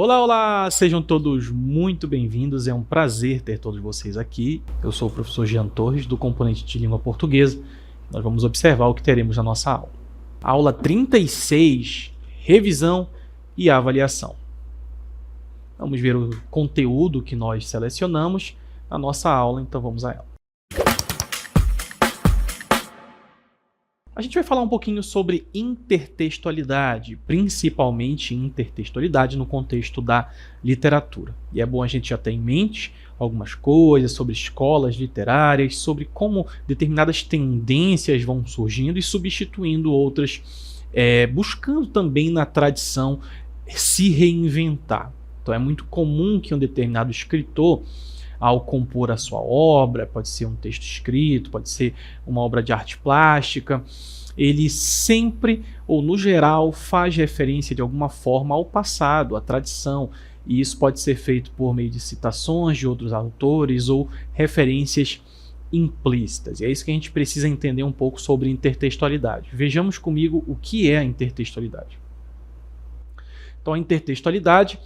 Olá, olá! Sejam todos muito bem-vindos, é um prazer ter todos vocês aqui. Eu sou o professor Jean Torres, do componente de língua portuguesa. Nós vamos observar o que teremos na nossa aula. Aula 36, revisão e avaliação. Vamos ver o conteúdo que nós selecionamos na nossa aula, então vamos a ela. A gente vai falar um pouquinho sobre intertextualidade, principalmente intertextualidade no contexto da literatura. E é bom a gente já ter em mente algumas coisas sobre escolas literárias, sobre como determinadas tendências vão surgindo e substituindo outras, buscando também na tradição se reinventar. Então é muito comum que um determinado escritor, ao compor a sua obra, pode ser um texto escrito, pode ser uma obra de arte plástica, ele sempre, ou no geral, faz referência de alguma forma ao passado, à tradição, e isso pode ser feito por meio de citações de outros autores ou referências implícitas. E é isso que a gente precisa entender um pouco sobre intertextualidade. Vejamos comigo o que é a intertextualidade. Então, a intertextualidade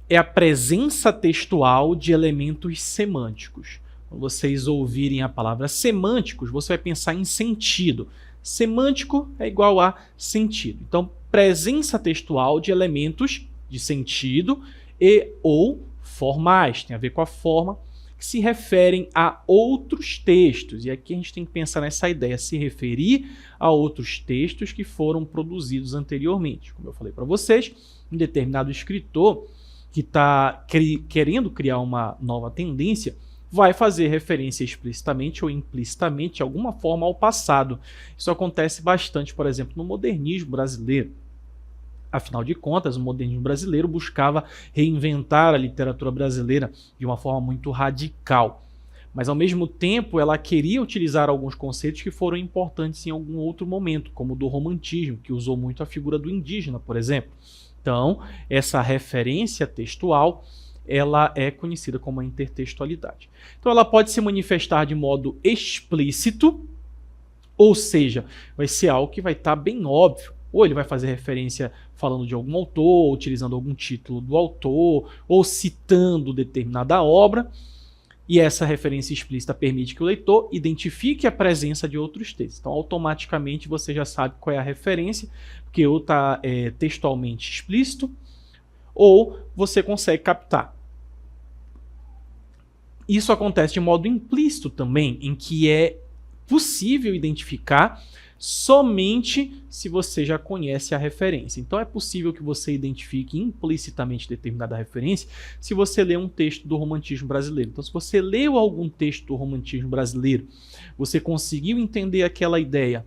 é a presença textual de elementos semânticos. Quando vocês ouvirem a palavra semânticos, você vai pensar em sentido. Semântico é igual a sentido. Então, presença textual de elementos de sentido e ou formais, tem a ver com a forma, que se referem a outros textos. E aqui a gente tem que pensar nessa ideia, se referir a outros textos que foram produzidos anteriormente. Como eu falei para vocês, um determinado escritor que está querendo criar uma nova tendência, vai fazer referência explicitamente ou implicitamente, de alguma forma, ao passado. Isso acontece bastante, por exemplo, no modernismo brasileiro. Afinal de contas, o modernismo brasileiro buscava reinventar a literatura brasileira de uma forma muito radical. Mas, ao mesmo tempo, ela queria utilizar alguns conceitos que foram importantes em algum outro momento, como o do romantismo, que usou muito a figura do indígena, por exemplo. Então, essa referência textual, ela é conhecida como a intertextualidade. Então, ela pode se manifestar de modo explícito, ou seja, vai ser algo que vai estar bem óbvio. Ou ele vai fazer referência falando de algum autor, utilizando algum título do autor, ou citando determinada obra, e essa referência explícita permite que o leitor identifique a presença de outros textos. Então, automaticamente, você já sabe qual é a referência, porque ou está textualmente explícito, ou você consegue captar. Isso acontece de modo implícito também, em que é possível identificar somente se você já conhece a referência. Então é possível que você identifique implicitamente determinada referência se você lê um texto do romantismo brasileiro. Então, se você leu algum texto do romantismo brasileiro, você conseguiu entender aquela ideia,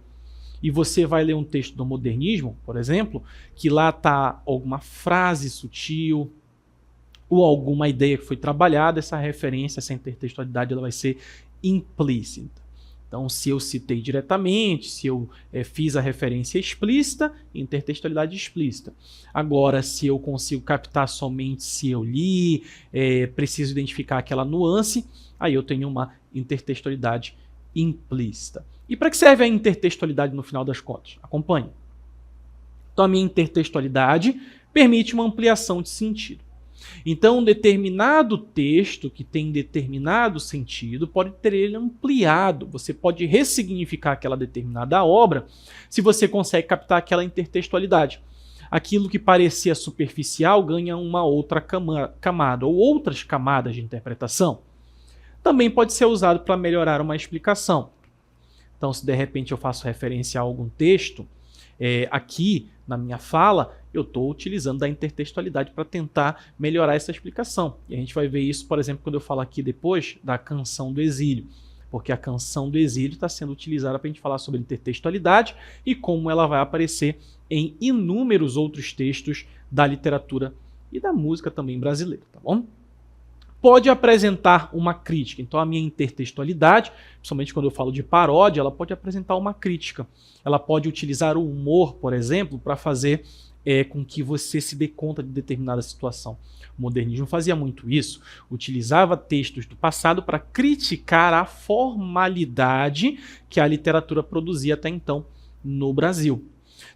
e você vai ler um texto do modernismo, por exemplo, que lá está alguma frase sutil ou alguma ideia que foi trabalhada, essa referência, essa intertextualidade, ela vai ser implícita. Então, se eu citei diretamente, se eu fiz a referência explícita, intertextualidade explícita. Agora, se eu consigo captar somente se eu li, preciso identificar aquela nuance, aí eu tenho uma intertextualidade implícita. E para que serve a intertextualidade no final das contas? Acompanhe. Então, a minha intertextualidade permite uma ampliação de sentido. Então, um determinado texto que tem determinado sentido pode ter ele ampliado. Você pode ressignificar aquela determinada obra se você consegue captar aquela intertextualidade. Aquilo que parecia superficial ganha uma outra camada ou outras camadas de interpretação. Também pode ser usado para melhorar uma explicação. Então, se de repente eu faço referência a algum texto, aqui na minha fala, eu estou utilizando da intertextualidade para tentar melhorar essa explicação. E a gente vai ver isso, por exemplo, quando eu falo aqui depois da Canção do Exílio, porque a Canção do Exílio está sendo utilizada para a gente falar sobre intertextualidade e como ela vai aparecer em inúmeros outros textos da literatura e da música também brasileira, tá bom? Pode apresentar uma crítica. Então, a minha intertextualidade, principalmente quando eu falo de paródia, ela pode apresentar uma crítica. Ela pode utilizar o humor, por exemplo, para fazer com que você se dê conta de determinada situação. O modernismo fazia muito isso, utilizava textos do passado para criticar a formalidade que a literatura produzia até então no Brasil.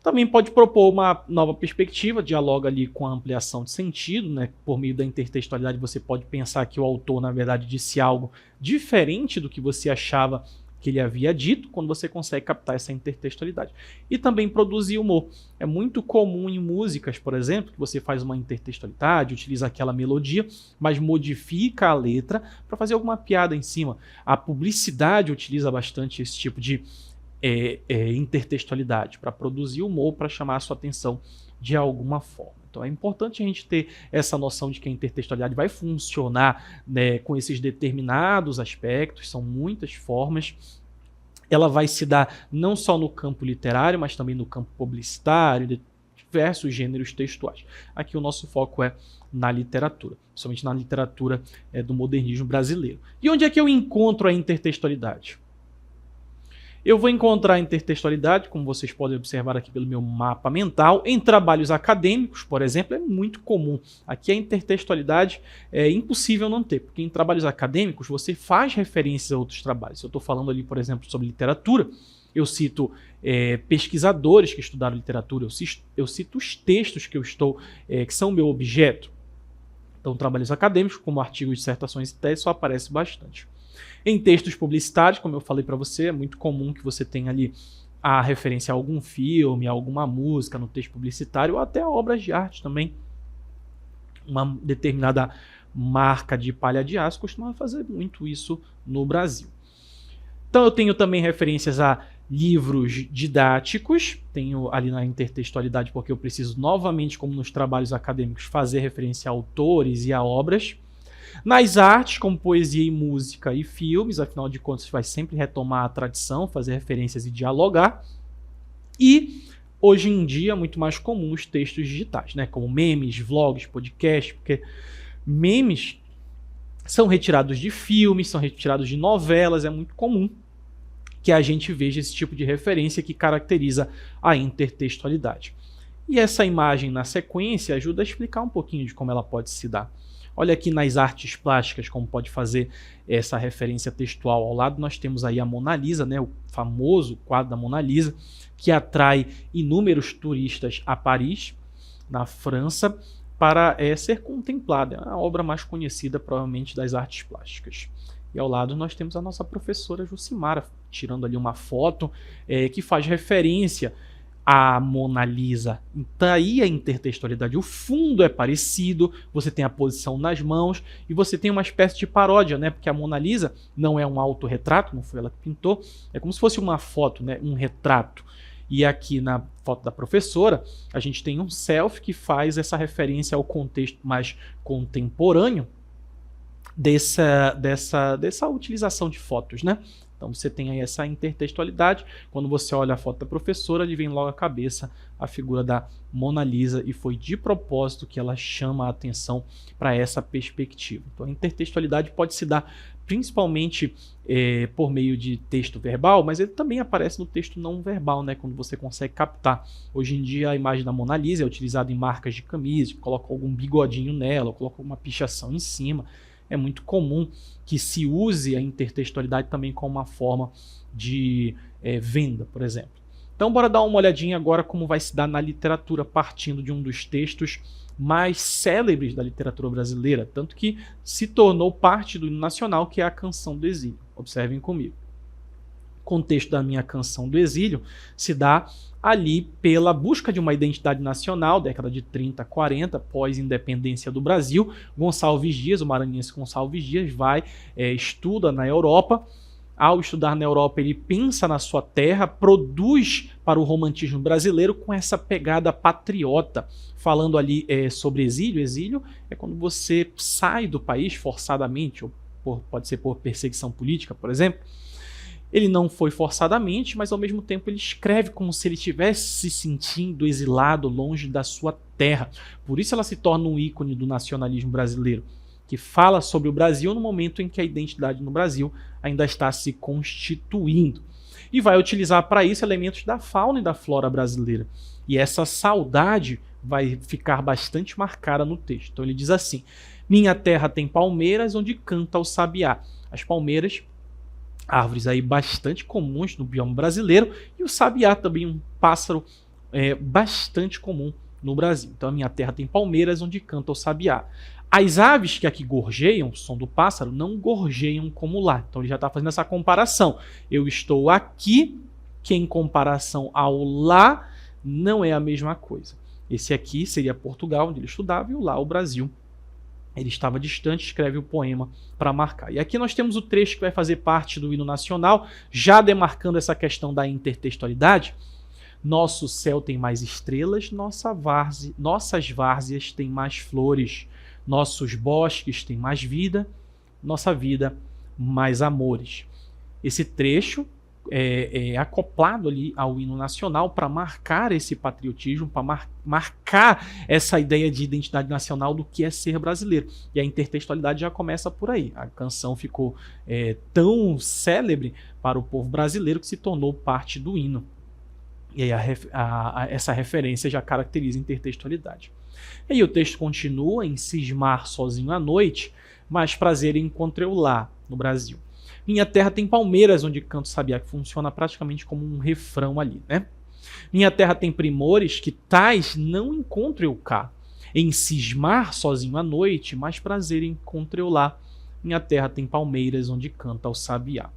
Também pode propor uma nova perspectiva, dialoga ali com a ampliação de sentido, né? Por meio da intertextualidade você pode pensar que o autor, na verdade, disse algo diferente do que você achava que ele havia dito, quando você consegue captar essa intertextualidade. E também produzir humor. É muito comum em músicas, por exemplo, que você faz uma intertextualidade, utiliza aquela melodia, mas modifica a letra para fazer alguma piada em cima. A publicidade utiliza bastante esse tipo de intertextualidade para produzir humor, para chamar a sua atenção de alguma forma. Então é importante a gente ter essa noção de que a intertextualidade vai funcionar, né, com esses determinados aspectos, são muitas formas. Ela vai se dar não só no campo literário, mas também no campo publicitário, de diversos gêneros textuais. Aqui o nosso foco é na literatura, principalmente na literatura do modernismo brasileiro. E onde é que eu encontro a intertextualidade? Eu vou encontrar a intertextualidade, como vocês podem observar aqui pelo meu mapa mental, em trabalhos acadêmicos, por exemplo, é muito comum. Aqui a intertextualidade é impossível não ter, porque em trabalhos acadêmicos você faz referências a outros trabalhos. Se eu estou falando ali, por exemplo, sobre literatura, eu cito pesquisadores que estudaram literatura, eu cito os textos que que são o meu objeto. Então, trabalhos acadêmicos, como artigos, dissertações e teses, só aparece bastante. Em textos publicitários, como eu falei para você, é muito comum que você tenha ali a referência a algum filme, a alguma música no texto publicitário, ou até a obras de arte também. Uma determinada marca de palha de aço costuma fazer muito isso no Brasil. Então eu tenho também referências a livros didáticos, tenho ali na intertextualidade porque eu preciso novamente, como nos trabalhos acadêmicos, fazer referência a autores e a obras. Nas artes, como poesia e música e filmes, afinal de contas, vai sempre retomar a tradição, fazer referências e dialogar. E, hoje em dia, é muito mais comum os textos digitais, né? Como memes, vlogs, podcasts, porque memes são retirados de filmes, são retirados de novelas, é muito comum que a gente veja esse tipo de referência que caracteriza a intertextualidade. E essa imagem na sequência ajuda a explicar um pouquinho de como ela pode se dar. Olha aqui nas artes plásticas como pode fazer essa referência textual. Ao lado nós temos aí a Mona Lisa, né, o famoso quadro da Mona Lisa, que atrai inúmeros turistas a Paris, na França, para ser contemplada. É a obra mais conhecida provavelmente das artes plásticas. E ao lado nós temos a nossa professora Jucimara, tirando ali uma foto que faz referência a Mona Lisa. Então aí a intertextualidade, o fundo é parecido, você tem a posição nas mãos e você tem uma espécie de paródia, né? Porque a Mona Lisa não é um autorretrato, não foi ela que pintou, é como se fosse uma foto, né? Um retrato. E aqui na foto da professora, a gente tem um selfie que faz essa referência ao contexto mais contemporâneo dessa utilização de fotos, né? Então você tem aí essa intertextualidade. Quando você olha a foto da professora, lhe vem logo à cabeça a figura da Mona Lisa e foi de propósito que ela chama a atenção para essa perspectiva. Então a intertextualidade pode se dar principalmente por meio de texto verbal, mas ele também aparece no texto não verbal, né? Quando você consegue captar. Hoje em dia a imagem da Mona Lisa é utilizada em marcas de camisa, coloca algum bigodinho nela, coloca uma pichação em cima. É muito comum que se use a intertextualidade também como uma forma de venda, por exemplo. Então, bora dar uma olhadinha agora como vai se dar na literatura, partindo de um dos textos mais célebres da literatura brasileira, tanto que se tornou parte do hino nacional, que é a Canção do Exílio. Observem comigo. O contexto da minha Canção do Exílio se dá ali pela busca de uma identidade nacional, década de 30, 40, pós-independência do Brasil. Gonçalves Dias, o maranhense Gonçalves Dias, estuda na Europa. Ao estudar na Europa, ele pensa na sua terra, produz para o romantismo brasileiro com essa pegada patriota, falando ali sobre exílio. Exílio é quando você sai do país forçadamente, ou pode ser por perseguição política, por exemplo. Ele não foi forçadamente, mas ao mesmo tempo ele escreve como se ele estivesse se sentindo exilado, longe da sua terra. Por isso ela se torna um ícone do nacionalismo brasileiro, que fala sobre o Brasil no momento em que a identidade no Brasil ainda está se constituindo. E vai utilizar para isso elementos da fauna e da flora brasileira. E essa saudade vai ficar bastante marcada no texto. Então ele diz assim: minha terra tem palmeiras onde canta o sabiá. As palmeiras, árvores aí bastante comuns no bioma brasileiro, e o sabiá também, um pássaro bastante comum no Brasil. Então a minha terra tem palmeiras onde canta o sabiá. As aves que aqui gorjeiam, o som do pássaro, não gorjeiam como lá. Então ele já está fazendo essa comparação. Eu estou aqui, que em comparação ao lá, não é a mesma coisa. Esse aqui seria Portugal, onde ele estudava, e o lá, o Brasil. Ele estava distante, escreve o poema para marcar. E aqui nós temos o trecho que vai fazer parte do hino nacional, já demarcando essa questão da intertextualidade. Nosso céu tem mais estrelas, nossas várzeas têm mais flores, nossos bosques têm mais vida, nossa vida mais amores. Esse trecho é acoplado ali ao hino nacional para marcar esse patriotismo, para marcar essa ideia de identidade nacional do que é ser brasileiro. E a intertextualidade já começa por aí. A canção ficou tão célebre para o povo brasileiro que se tornou parte do hino. E aí essa referência já caracteriza a intertextualidade. E aí o texto continua em cismar sozinho à noite, mas prazer encontrei lá no Brasil. Minha terra tem palmeiras onde canto sabiá, que funciona praticamente como um refrão ali, né? Minha terra tem primores que tais não encontro eu cá. Em cismar sozinho à noite, mas prazer encontrei lá. Minha terra tem palmeiras onde canta o sabiá.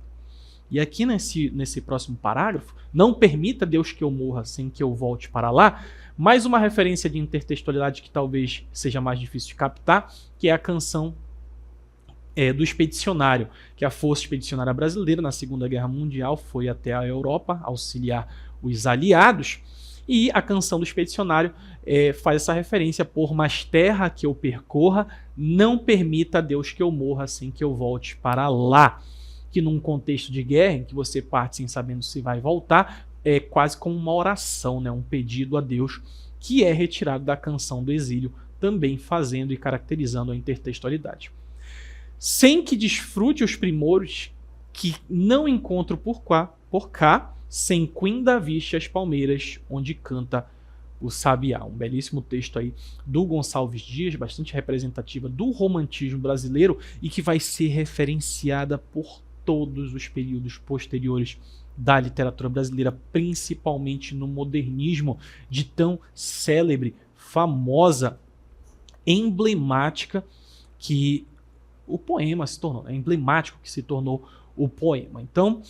E aqui nesse próximo parágrafo, não permita Deus que eu morra sem que eu volte para lá, mais uma referência de intertextualidade que talvez seja mais difícil de captar, que é a canção do expedicionário, que a Força Expedicionária Brasileira na Segunda Guerra Mundial foi até a Europa auxiliar os aliados, e a canção do expedicionário faz essa referência: por mais terra que eu percorra, não permita Deus que eu morra sem que eu volte para lá. Que num contexto de guerra, em que você parte sem sabendo se vai voltar, é quase como uma oração, né? Um pedido a Deus, que é retirado da canção do exílio, também fazendo e caracterizando a intertextualidade. Sem que desfrute os primores que não encontro por cá, sem quinda viste as palmeiras, onde canta o sabiá. Um belíssimo texto aí do Gonçalves Dias, bastante representativa do romantismo brasileiro e que vai ser referenciada por todos os períodos posteriores da literatura brasileira, principalmente no modernismo, de tão célebre, famosa, emblemática que o poema se tornou, é emblemático que se tornou o poema. Então,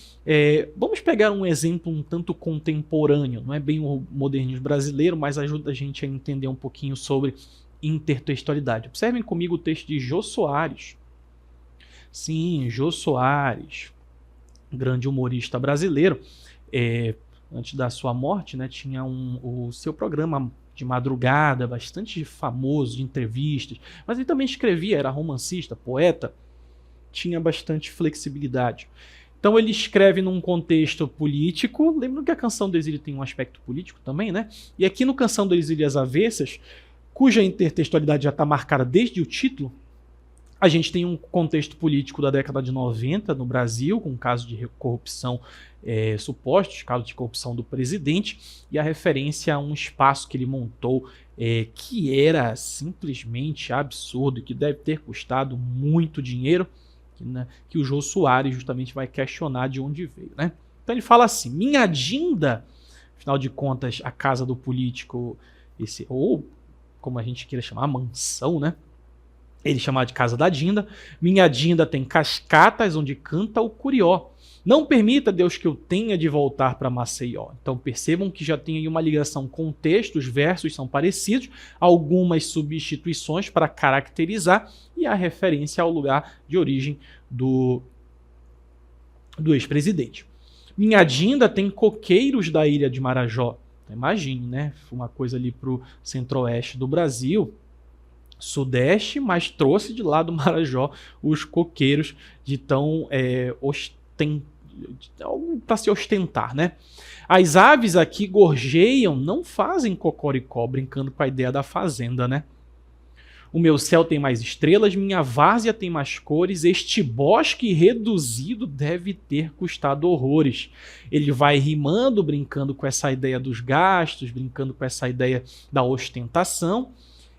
vamos pegar um exemplo um tanto contemporâneo, não é bem o modernismo brasileiro, mas ajuda a gente a entender um pouquinho sobre intertextualidade. Observem comigo o texto de Jô Soares. Sim, Jô Soares, grande humorista brasileiro, antes da sua morte, né, tinha o seu programa de madrugada, bastante famoso, de entrevistas, mas ele também escrevia, era romancista, poeta, tinha bastante flexibilidade. Então ele escreve num contexto político, lembrando que a Canção do Exílio tem um aspecto político também, né? E aqui no Canção do Exílio e as Avessas, cuja intertextualidade já está marcada desde o título, a gente tem um contexto político da década de 90 no Brasil, com casos de corrupção, supostos casos de corrupção do presidente, e a referência a um espaço que ele montou que era simplesmente absurdo, que deve ter custado muito dinheiro, que o Jô Soares justamente vai questionar de onde veio, né? Então ele fala assim: minha dinda, afinal de contas, a casa do político, ou como a gente queira chamar, a mansão, né? Ele chamava de Casa da Dinda. Minha dinda tem cascatas onde canta o curió. Não permita, Deus, que eu tenha de voltar para Maceió. Então percebam que já tem aí uma ligação com o texto, os versos são parecidos, algumas substituições para caracterizar e a referência ao lugar de origem do ex-presidente. Minha dinda tem coqueiros da ilha de Marajó. Então, imagine, né? Uma coisa ali para o centro-oeste do Brasil, sudeste, mas trouxe de lá do Marajó os coqueiros de tão para se ostentar, né? As aves aqui gorjeiam, não fazem cocoricó, brincando com a ideia da fazenda, né? O meu céu tem mais estrelas, minha várzea tem mais cores, este bosque reduzido deve ter custado horrores. Ele vai rimando, brincando com essa ideia dos gastos, brincando com essa ideia da ostentação.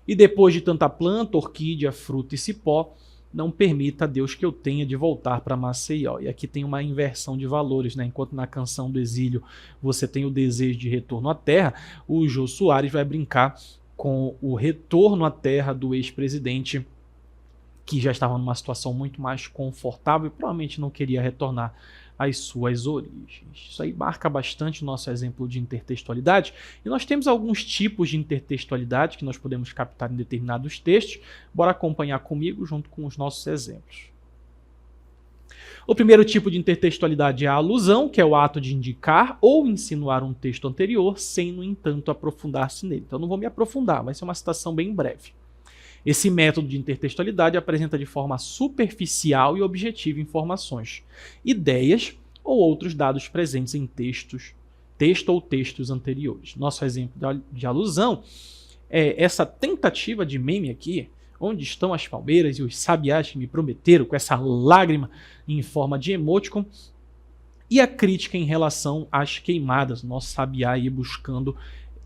E depois de tanta planta, orquídea, fruta e cipó, não permita, Deus, que eu tenha de voltar para Maceió. E aqui tem uma inversão de valores, né? Enquanto na Canção do Exílio você tem o desejo de retorno à terra, o Jô Soares vai brincar com o retorno à terra do ex-presidente, que já estava numa situação muito mais confortável e provavelmente não queria retornar às suas origens. Isso aí marca bastante o nosso exemplo de intertextualidade, e nós temos alguns tipos de intertextualidade que nós podemos captar em determinados textos. Bora acompanhar comigo junto com os nossos exemplos. O primeiro tipo de intertextualidade é a alusão, que é o ato de indicar ou insinuar um texto anterior, sem, no entanto, aprofundar-se nele. Então, não vou me aprofundar, vai ser uma citação bem breve. Esse método de intertextualidade apresenta de forma superficial e objetiva informações, ideias ou outros dados presentes em texto ou textos anteriores. Nosso exemplo de alusão é essa tentativa de meme aqui, onde estão as palmeiras e os sabiás que me prometeram, com essa lágrima em forma de emoticon, e a crítica em relação às queimadas, nosso sabiá aí buscando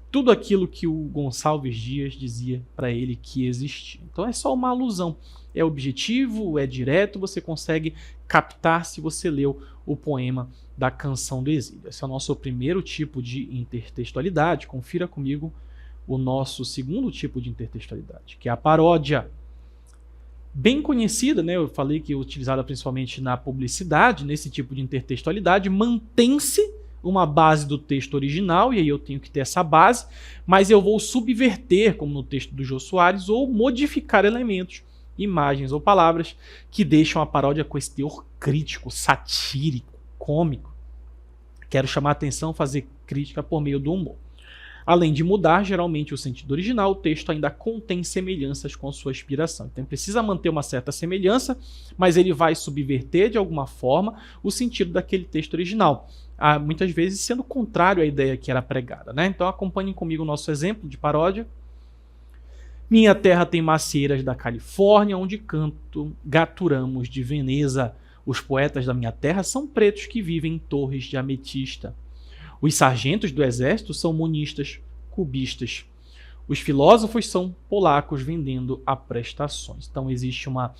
tudo aquilo que o Gonçalves Dias dizia para ele que existia. Então é só uma alusão. É objetivo, é direto, você consegue captar se você leu o poema da Canção do Exílio. Esse é o nosso primeiro tipo de intertextualidade. Confira comigo o nosso segundo tipo de intertextualidade, que é a paródia. Bem conhecida, né? Eu falei que é utilizada principalmente na publicidade. Nesse tipo de intertextualidade, mantém-se uma base do texto original, e aí eu tenho que ter essa base, mas eu vou subverter, como no texto do Jô Soares, ou modificar elementos, imagens ou palavras que deixam a paródia com esse teor crítico, satírico, cômico. Quero chamar a atenção, fazer crítica por meio do humor. Além de mudar geralmente o sentido original, o texto ainda contém semelhanças com sua inspiração. Então precisa manter uma certa semelhança, mas ele vai subverter de alguma forma o sentido daquele texto original, muitas vezes sendo contrário à ideia que era pregada, né? Então acompanhem comigo o nosso exemplo de paródia. Minha terra tem macieiras da Califórnia, onde gaturamos de Veneza. Os poetas da minha terra são pretos que vivem em torres de ametista. Os sargentos do exército são monistas, cubistas. Os filósofos são polacos vendendo a prestações. Então existe uma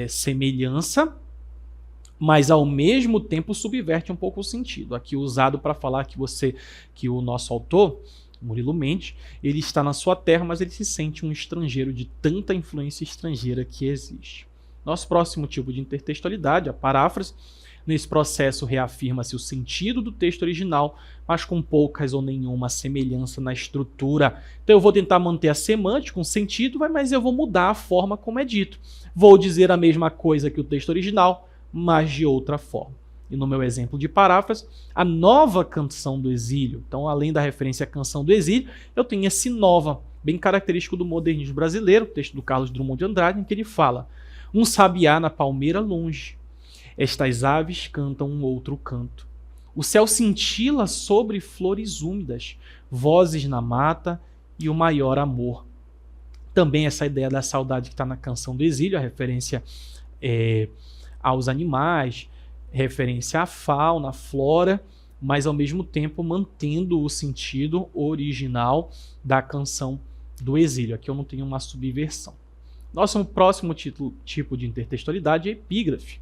semelhança, mas ao mesmo tempo subverte um pouco o sentido. Aqui usado para falar que o nosso autor, Murilo Mendes, ele está na sua terra, mas ele se sente um estrangeiro de tanta influência estrangeira que existe. Nosso próximo tipo de intertextualidade, a paráfrase. Nesse processo reafirma-se o sentido do texto original, mas com poucas ou nenhuma semelhança na estrutura. Então eu vou tentar manter a semântica, um sentido, mas eu vou mudar a forma como é dito. Vou dizer a mesma coisa que o texto original, mas de outra forma. E no meu exemplo de paráfrase, a nova Canção do Exílio. Então, além da referência à Canção do Exílio, eu tenho esse nova, bem característico do modernismo brasileiro, o texto do Carlos Drummond de Andrade, em que ele fala: um sabiá na palmeira longe, estas aves cantam um outro canto. O céu cintila sobre flores úmidas, vozes na mata e o maior amor. Também essa ideia da saudade que está na Canção do Exílio, a referência aos animais, referência à fauna, à flora, mas ao mesmo tempo mantendo o sentido original da Canção do Exílio. Aqui eu não tenho uma subversão. Nosso próximo tipo de intertextualidade é epígrafe.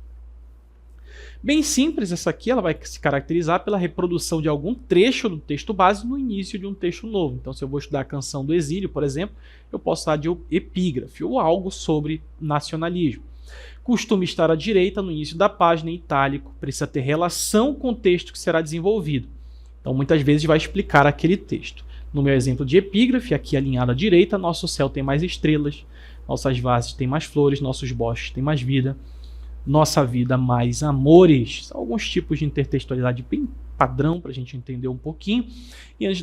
Bem simples essa aqui, ela vai se caracterizar pela reprodução de algum trecho do texto base no início de um texto novo. Então, se eu vou estudar a Canção do Exílio, por exemplo, eu posso falar de epígrafe ou algo sobre nacionalismo. Costuma estar à direita no início da página em itálico, precisa ter relação com o texto que será desenvolvido. Então, muitas vezes vai explicar aquele texto. No meu exemplo de epígrafe, aqui alinhado à direita, nosso céu tem mais estrelas, nossas vases têm mais flores, nossos bosques têm mais vida, nossa vida mais amores. São alguns tipos de intertextualidade bem padrão para a gente entender um pouquinho. E antes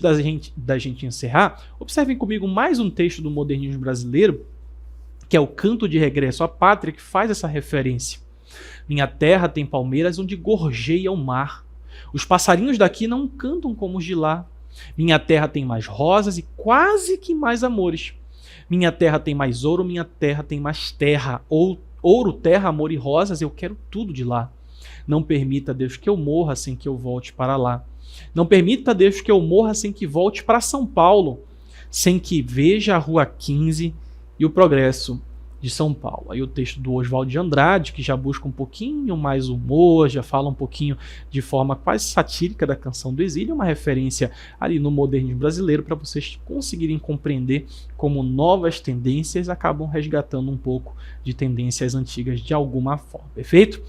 da gente encerrar, observem comigo mais um texto do modernismo brasileiro, que é o Canto de Regresso à Pátria, que faz essa referência. Minha terra tem palmeiras onde gorjeia o mar. Os passarinhos daqui não cantam como os de lá. Minha terra tem mais rosas e quase que mais amores. Minha terra tem mais ouro, minha terra tem mais terra. Ouro, terra, amor e rosas, eu quero tudo de lá. Não permita, Deus, que eu morra sem que eu volte para lá. Não permita, Deus, que eu morra sem que volte para São Paulo, sem que veja a Rua 15 e o progresso de São Paulo. Aí o texto do Oswald de Andrade, que já busca um pouquinho mais humor, já fala um pouquinho de forma quase satírica da Canção do Exílio, uma referência ali no modernismo brasileiro para vocês conseguirem compreender como novas tendências acabam resgatando um pouco de tendências antigas de alguma forma. Perfeito?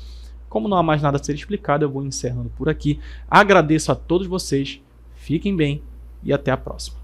Como não há mais nada a ser explicado, eu vou encerrando por aqui. Agradeço a todos vocês, fiquem bem e até a próxima.